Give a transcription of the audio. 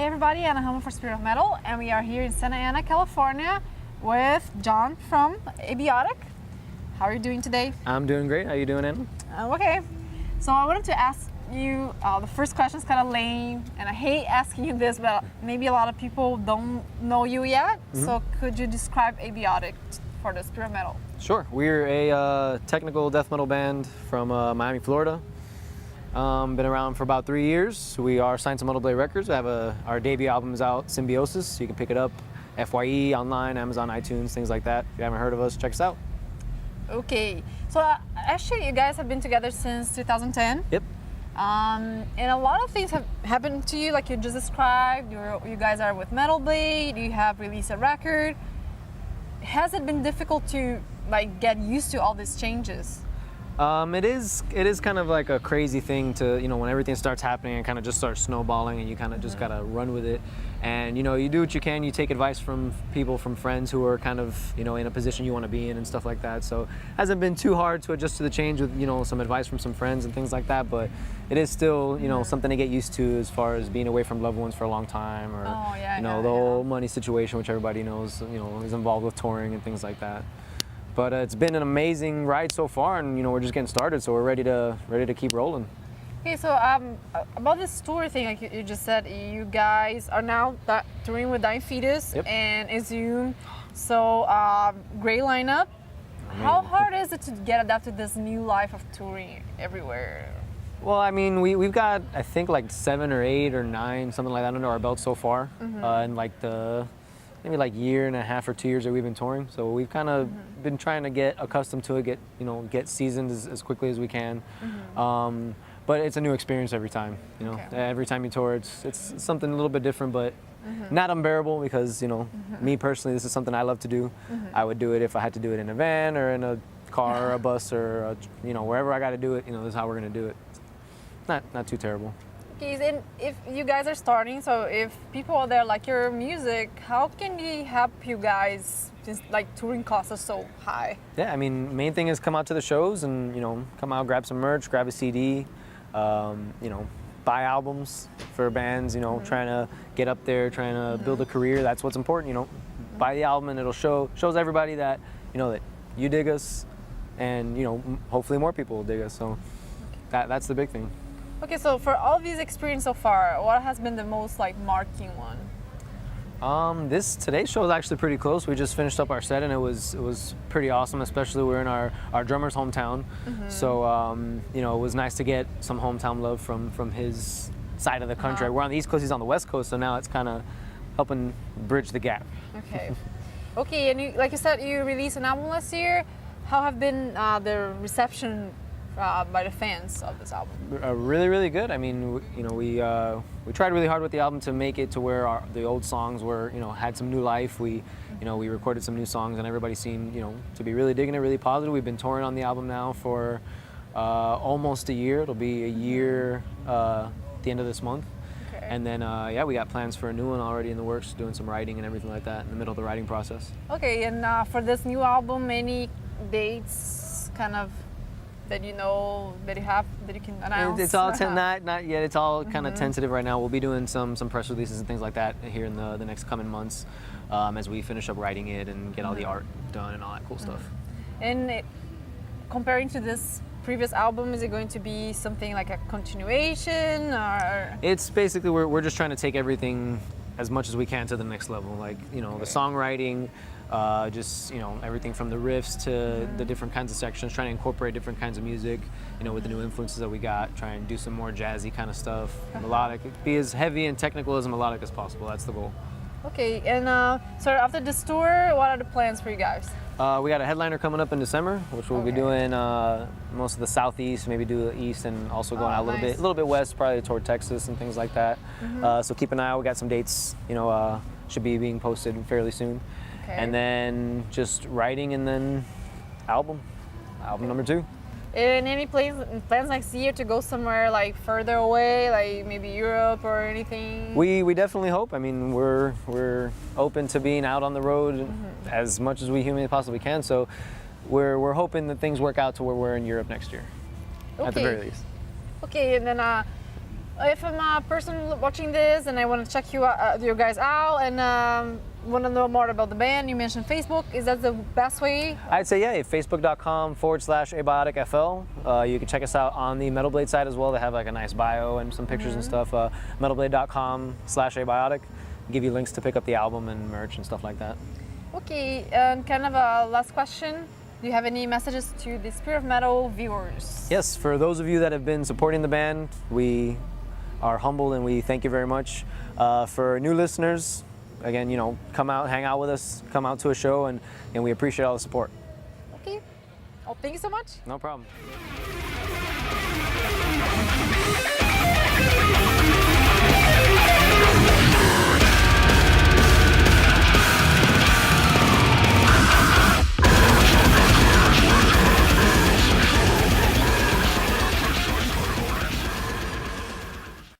Hey everybody, Ana Ramo for Spirit of Metal, and we are here in Santa Ana, California with John from Abiotic. How are you doing today? I'm doing great. How are you doing, Anna? Okay, so I wanted to ask you, the first question is kind of lame, and I hate asking you this, but maybe a lot of people don't know you yet. So could you describe Abiotic for the Spirit of Metal? Sure. We're a technical death metal band from Miami, Florida. Been around for about 3 years. We are signed to Metal Blade Records. We have our debut album is out, Symbiosis. So you can pick it up, FYE, online, Amazon, iTunes, things like that. If you haven't heard of us, check us out. Okay, so actually you guys have been together since 2010. Yep. And a lot of things have happened to you, like you just described. You guys are with Metal Blade. You have released a record. Has it been difficult to get used to all these changes? It is kind of like a crazy thing to, when everything starts happening and kind of just starts snowballing and you kind of just gotta run with it. And, you do what you can, you take advice from people, from friends who are kind of, in a position you want to be in and stuff like that. So it hasn't been too hard to adjust to the change with, some advice from some friends and things like that. But it is still, something to get used to as far as being away from loved ones for a long time or, the whole money situation, which everybody knows, is involved with touring and things like that. But it's been an amazing ride so far, and we're just getting started, so we're ready to keep rolling. Okay, so about this tour thing, like you just said, you guys are now touring with Dying Fetus and Exhume. So great lineup. How hard is it to get adapted to this new life of touring everywhere? Well, I mean, we've got I think like 7 or 8 or 9, something like that, under our belt so far, and maybe year and a half or 2 years that we've been touring. So we've kind of been trying to get accustomed to it, get seasoned as quickly as we can. But it's a new experience every time, Okay. Every time you tour, it's something a little bit different, but not unbearable because, me personally, this is something I love to do. I would do it if I had to do it in a van or in a car or a bus or, wherever I got to do it, this is how we're going to do it. It's not too terrible. And if you guys are starting, so if people out there like your music, how can we help you guys since touring costs are so high? Yeah, I mean, main thing is come out to the shows and, come out, grab some merch, grab a CD, buy albums for bands, trying to get up there, trying to build a career. That's what's important, buy the album and it'll shows everybody that, that you dig us and, hopefully more people will dig us. So that's the big thing. Okay, so for all these experiences so far, what has been the most marking one? Today's show is actually pretty close. We just finished up our set and it was pretty awesome, especially we're in our drummer's hometown. So it was nice to get some hometown love from his side of the country. We're on the East Coast, he's on the West Coast, so now it's kind of helping bridge the gap. Okay. Okay, and you, like you said, you released an album last year. How have been the reception by the fans of this album? Really, really good. I mean, we tried really hard with the album to make it to where the old songs were, had some new life. We recorded some new songs, and everybody seemed, to be really digging it, really positive. We've been touring on the album now for almost a year. It'll be a year at the end of this month. Okay. And then, we got plans for a new one already in the works, doing some writing and everything like that in the middle of the writing process. Okay, and for this new album, any dates kind of that that you can announce? It's all not yet. It's all kind of tentative right now. We'll be doing some press releases and things like that here in the next coming months as we finish up writing it and get all the art done and all that cool stuff. And comparing to this previous album, is it going to be something like a continuation or? It's basically we're just trying to take everything as much as we can to the next level. The songwriting. Just everything from the riffs to the different kinds of sections, trying to incorporate different kinds of music, with the new influences that we got, try and do some more jazzy kind of stuff, melodic, be as heavy and technical as melodic as possible. That's the goal. Okay, and so after this tour, what are the plans for you guys? We got a headliner coming up in December, which we'll be doing most of the southeast, maybe do the east, and also going out a little bit west, probably toward Texas and things like that. So keep an eye out. We got some dates, should be being posted fairly soon. Okay. And then just writing, and then album number 2. And any plans next year to go somewhere further away, maybe Europe or anything? We definitely hope. I mean, we're open to being out on the road as much as we humanly possibly can. So we're hoping that things work out to where we're in Europe next year, at the very least. Okay, and then if I'm a person watching this and I want to check you guys out and want to know more about the band, you mentioned Facebook. Is that the best way? I'd say, yeah, facebook.com/abioticfl. You can check us out on the Metal Blade site as well. They have like a nice bio and some pictures and stuff. Metalblade.com/abiotic. Give you links to pick up the album and merch and stuff like that. Okay, and kind of a last question. Do you have any messages to the Spirit of Metal viewers? Yes, for those of you that have been supporting the band, we are humbled and we thank you very much. For new listeners, again, come out, hang out with us, come out to a show, and we appreciate all the support. Okay. Well, thank you so much. No problem.